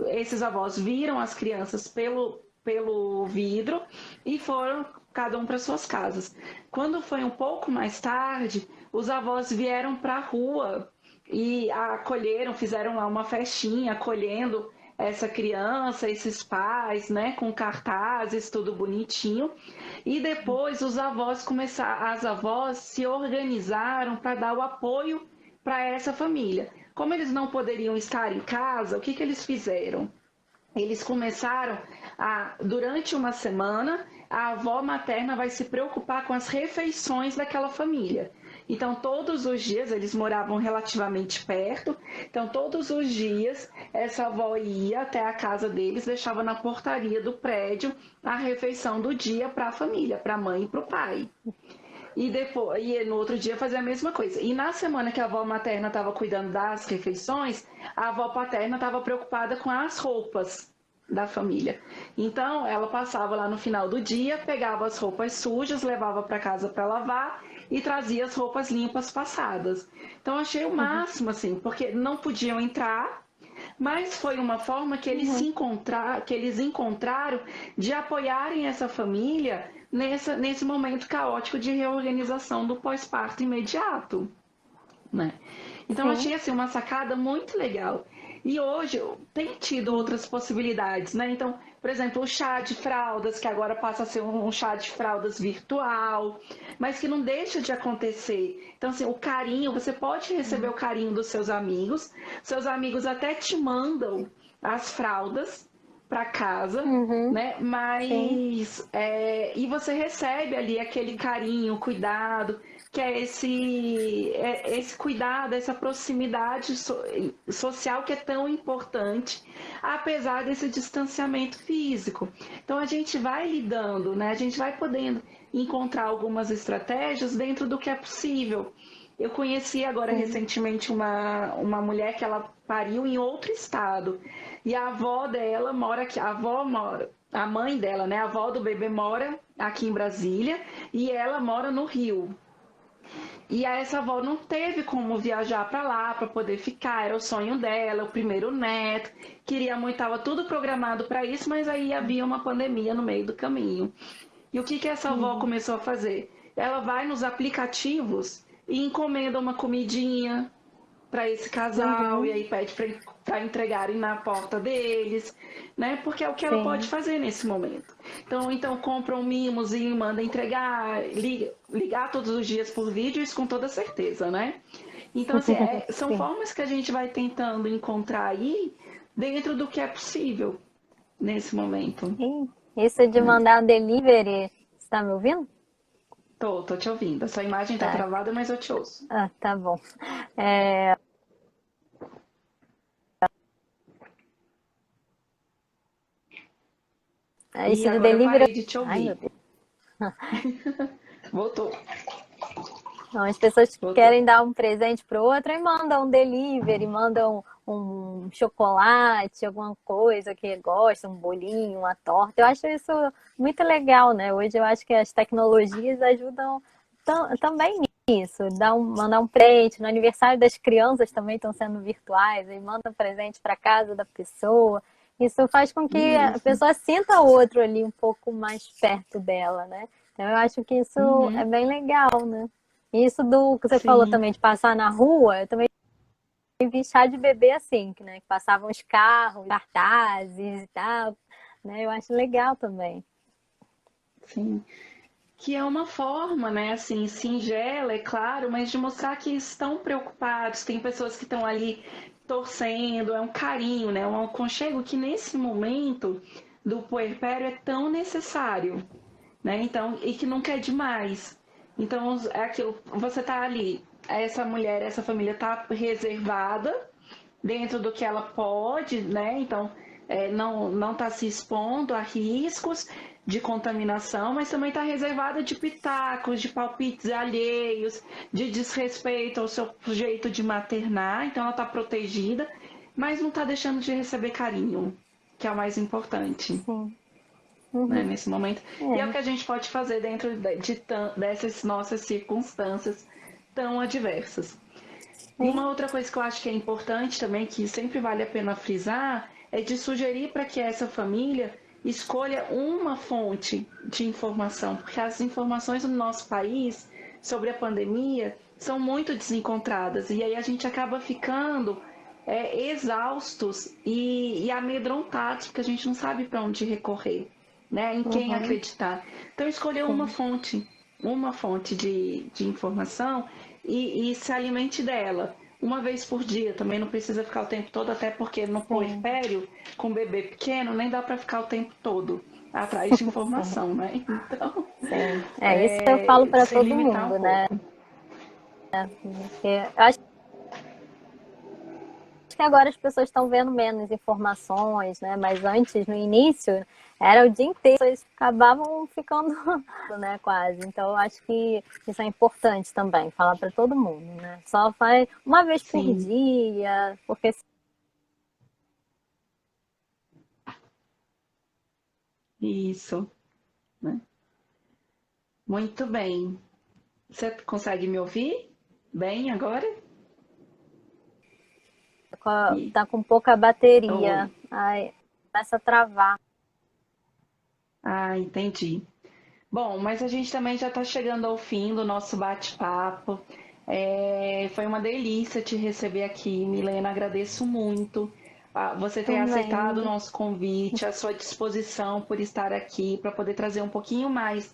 Esses avós viram as crianças pelo vidro e foram cada um para suas casas. Quando foi um pouco mais tarde, os avós vieram para a rua e acolheram, fizeram lá uma festinha, acolhendo essa criança, esses pais, né, com cartazes, tudo bonitinho. E depois as avós se organizaram para dar o apoio para essa família. Como eles não poderiam estar em casa, o que eles fizeram? Eles começaram durante uma semana, a avó materna vai se preocupar com as refeições daquela família. Então, todos os dias, eles moravam relativamente perto, então, todos os dias, essa avó ia até a casa deles, deixava na portaria do prédio a refeição do dia para a família, para a mãe e para o pai. E no outro dia fazia a mesma coisa. E na semana que a avó materna estava cuidando das refeições, a avó paterna estava preocupada com as roupas da família. Então, ela passava lá no final do dia, pegava as roupas sujas, levava para casa para lavar e trazia as roupas limpas passadas. Então, achei o máximo, assim, porque não podiam entrar, mas foi uma forma que que eles encontraram de apoiarem essa família nesse momento caótico de reorganização do pós-parto imediato, né? Então, Sim. achei assim uma sacada muito legal. E hoje tem tido outras possibilidades, né? Então, por exemplo, o chá de fraldas, que agora passa a ser um chá de fraldas virtual, mas que não deixa de acontecer. Então, assim, o carinho, você pode receber o carinho dos seus amigos até te mandam as fraldas para casa, Uhum. né? Sim. E você recebe ali aquele carinho, cuidado, que é esse cuidado, essa proximidade social que é tão importante, apesar desse distanciamento físico. Então a gente vai lidando, né? A gente vai podendo encontrar algumas estratégias dentro do que é possível. Eu conheci agora Sim. recentemente uma mulher que ela pariu em outro estado. E a avó dela mora aqui, a mãe dela, né? A avó do bebê mora aqui em Brasília e ela mora no Rio. E aí essa avó não teve como viajar para lá para poder ficar, era o sonho dela, o primeiro neto, queria muito, estava tudo programado para isso, mas aí havia uma pandemia no meio do caminho. E o que que essa avó Uhum. começou a fazer? Ela vai nos aplicativos e encomenda uma comidinha para esse casal e Uhum. aí pede para entregarem na porta deles, né? Porque é o que ela pode Sim. fazer nesse momento. Então compra um mimozinho, manda entregar, ligar todos os dias por vídeo, isso com toda certeza, né? Então, assim, são Sim. formas que a gente vai tentando encontrar aí dentro do que é possível nesse momento. Ih, isso de Né? mandar delivery, você tá me ouvindo? Tô te ouvindo. A sua imagem tá Tá. travada, mas eu te ouço. Ah, tá bom. É, E isso de agora eu delivery. parei de te Ai, meu ouvir. Deus. Voltou, Não, as pessoas voltou. querem dar um presente para o outro e mandam um delivery, mandam um chocolate, alguma coisa que gosta, um bolinho, uma torta. Eu acho isso muito legal, né? Hoje eu acho que as tecnologias ajudam também nisso. Mandar um presente. No aniversário das crianças também estão sendo virtuais, e manda um presente para casa da pessoa. Isso faz com que a Isso. pessoa sinta o outro ali um pouco mais perto dela, né? Então eu acho que isso é Uhum. bem legal, né? Isso do que você falou Sim, também de passar na rua, eu também vi chá de bebê assim, né? Que passavam os carros, cartazes e tal, né? Eu acho legal também. sim. Que é uma forma, né, assim, singela, é claro, mas de mostrar que estão preocupados. Tem pessoas que estão ali torcendo, é um carinho, né, um aconchego que nesse momento do puerpério é tão necessário, né? Então, e que nunca é demais. Então, é aquilo, você tá ali, essa mulher, essa família tá reservada dentro do que ela pode, né? Então, não está se expondo a riscos de contaminação, mas também está reservada de pitacos, de palpites alheios, de desrespeito ao seu jeito de maternar. Então, ela está protegida, mas não está deixando de receber carinho, que é o mais importante, Sim. né, Uhum. nesse momento. E é o É. que a gente pode fazer dentro dessas nossas circunstâncias tão adversas. E uma Sim. outra coisa que eu acho que é importante também, que sempre vale a pena frisar, é de sugerir para que essa família escolha uma fonte de informação, porque as informações no nosso país sobre a pandemia são muito desencontradas e aí a gente acaba ficando exaustos e amedrontados, porque a gente não sabe para onde recorrer, né? Em quem Uhum. acreditar. Então, escolher Sim. uma fonte de informação e se alimente dela. Uma vez por dia, também não precisa ficar o tempo todo, até porque no Sim. puerpério, com bebê pequeno, nem dá para ficar o tempo todo atrás de Sim. informação, né? Então, Sim. É isso que eu falo para se todo limitar um mundo, né? pouco. Porque eu acho que agora as pessoas estão vendo menos informações, né? Mas antes, no início, era o dia inteiro, eles acabavam ficando, né, quase. Então, eu acho que isso é importante também, falar para todo mundo, né? Só faz uma vez por Sim, dia, porque isso, né? Muito bem. Você consegue me ouvir bem agora? E, tá com pouca bateria, oi. aí começa a travar. Ah, entendi. Bom, mas a gente também já está chegando ao fim do nosso bate-papo. Foi uma delícia te receber aqui, Milena. Agradeço muito você ter aceitado o Também. nosso convite, a sua disposição por estar aqui, para poder trazer um pouquinho mais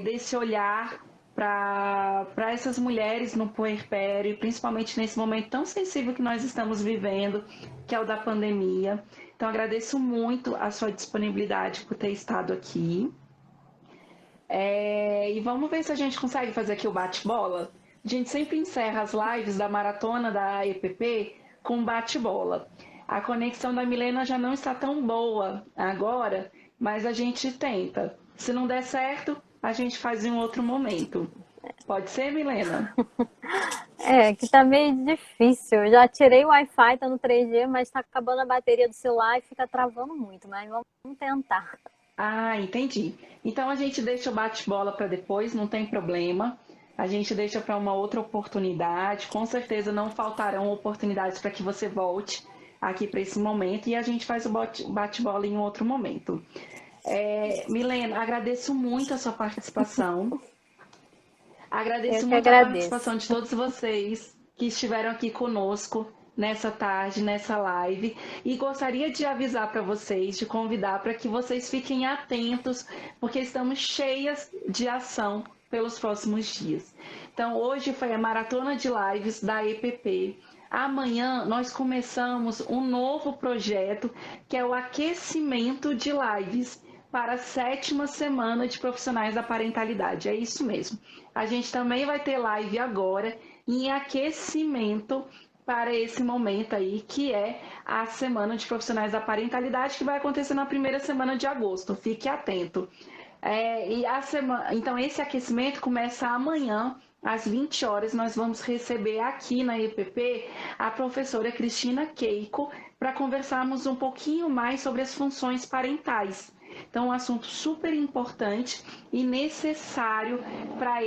desse olhar para essas mulheres no puerpério, e principalmente nesse momento tão sensível que nós estamos vivendo, que é o da pandemia. Então, agradeço muito a sua disponibilidade por ter estado aqui. E vamos ver se a gente consegue fazer aqui o bate-bola. A gente sempre encerra as lives da maratona da EPP com bate-bola. A conexão da Milena já não está tão boa agora, mas a gente tenta. Se não der certo, a gente faz em um outro momento. Pode ser, Milena? É, que tá meio difícil. Eu já tirei o Wi-Fi, tá no 3G, mas tá acabando a bateria do celular e fica travando muito, mas vamos tentar. Ah, entendi. Então a gente deixa o bate-bola para depois, não tem problema. A gente deixa para uma outra oportunidade. Com certeza não faltarão oportunidades para que você volte aqui para esse momento e a gente faz o bate-bola em outro momento. Milena, agradeço muito a sua participação. Eu Agradeço que muito a agradeço. participação de todos vocês que estiveram aqui conosco nessa tarde, nessa live. E gostaria de avisar para vocês, de convidar para que vocês fiquem atentos, porque estamos cheias de ação pelos próximos dias. Então, hoje foi a maratona de lives da EPP. Amanhã nós começamos um novo projeto, que é o aquecimento de lives para a 7ª semana de profissionais da parentalidade. É isso mesmo. A gente também vai ter live agora em aquecimento para esse momento aí, que é a semana de profissionais da parentalidade, que vai acontecer na primeira semana de agosto. Fique atento. Então, esse aquecimento começa amanhã, às 20 horas. Nós vamos receber aqui na EPP a professora Cristina Keiko para conversarmos um pouquinho mais sobre as funções parentais. Então, um assunto super importante e necessário para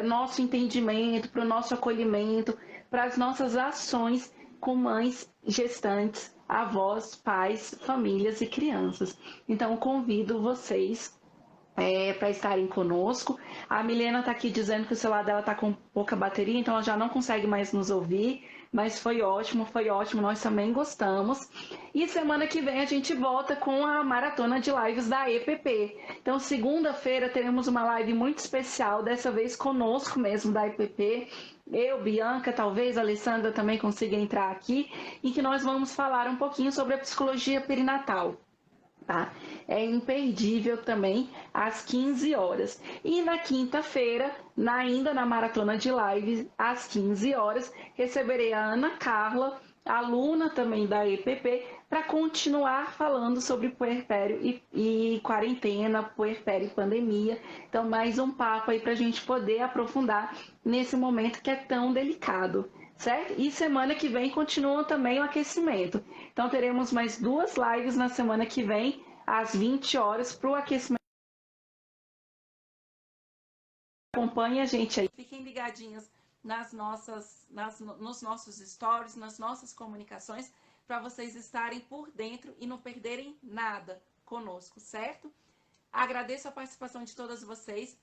nosso entendimento, para o nosso acolhimento, para as nossas ações com mães gestantes, avós, pais, famílias e crianças. Então, convido vocês para estarem conosco. A Milena está aqui dizendo que o celular dela está com pouca bateria, então ela já não consegue mais nos ouvir, mas foi ótimo, nós também gostamos. E semana que vem a gente volta com a maratona de lives da EPP. Então, segunda-feira teremos uma live muito especial, dessa vez conosco mesmo da EPP. Eu, Bianca, talvez a Alessandra também consiga entrar aqui, em que nós vamos falar um pouquinho sobre a psicologia perinatal. Tá? É imperdível também às 15 horas. E na quinta-feira, ainda na maratona de lives, às 15 horas, receberei a Ana Carla, aluna também da EPP, para continuar falando sobre puerpério e quarentena, puerpério e pandemia. Então, mais um papo aí para a gente poder aprofundar nesse momento que é tão delicado. Certo? E semana que vem continua também o aquecimento. Então teremos mais 2 lives na semana que vem, às 20 horas, para o aquecimento. Acompanhe a gente aí. Fiquem ligadinhos nos nossos stories, nas nossas comunicações, para vocês estarem por dentro e não perderem nada conosco, certo? Agradeço a participação de todas vocês.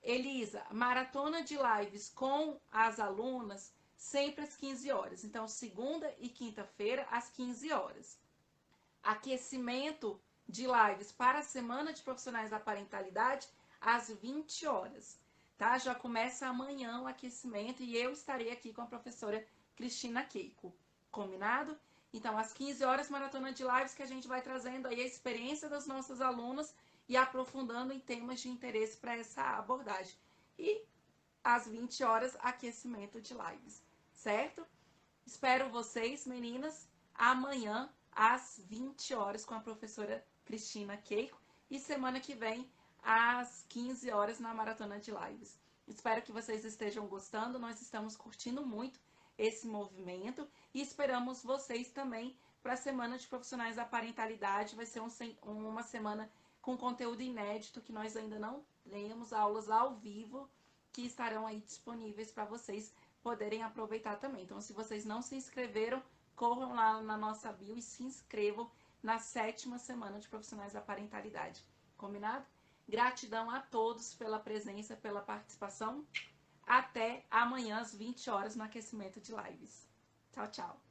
Elisa, maratona de lives com as alunas sempre às 15 horas. Então, segunda e quinta-feira, às 15 horas. Aquecimento de lives para a Semana de Profissionais da Parentalidade, às 20 horas. Tá? Já começa amanhã o aquecimento e eu estarei aqui com a professora Cristina Keiko. Combinado? Então, às 15 horas, maratona de lives que a gente vai trazendo aí a experiência das nossas alunas e aprofundando em temas de interesse para essa abordagem. E às 20 horas, aquecimento de lives. Certo? Espero vocês, meninas, amanhã às 20 horas com a professora Cristina Keiko e semana que vem às 15 horas na maratona de lives. Espero que vocês estejam gostando, nós estamos curtindo muito esse movimento e esperamos vocês também para a Semana de Profissionais da Parentalidade. Vai ser uma semana com conteúdo inédito que nós ainda não temos, aulas ao vivo que estarão aí disponíveis para vocês poderem aproveitar também. Então, se vocês não se inscreveram, corram lá na nossa bio e se inscrevam na 7ª semana de Profissionais da Parentalidade. Combinado? Gratidão a todos pela presença, pela participação. Até amanhã às 20 horas no aquecimento de lives. Tchau, tchau.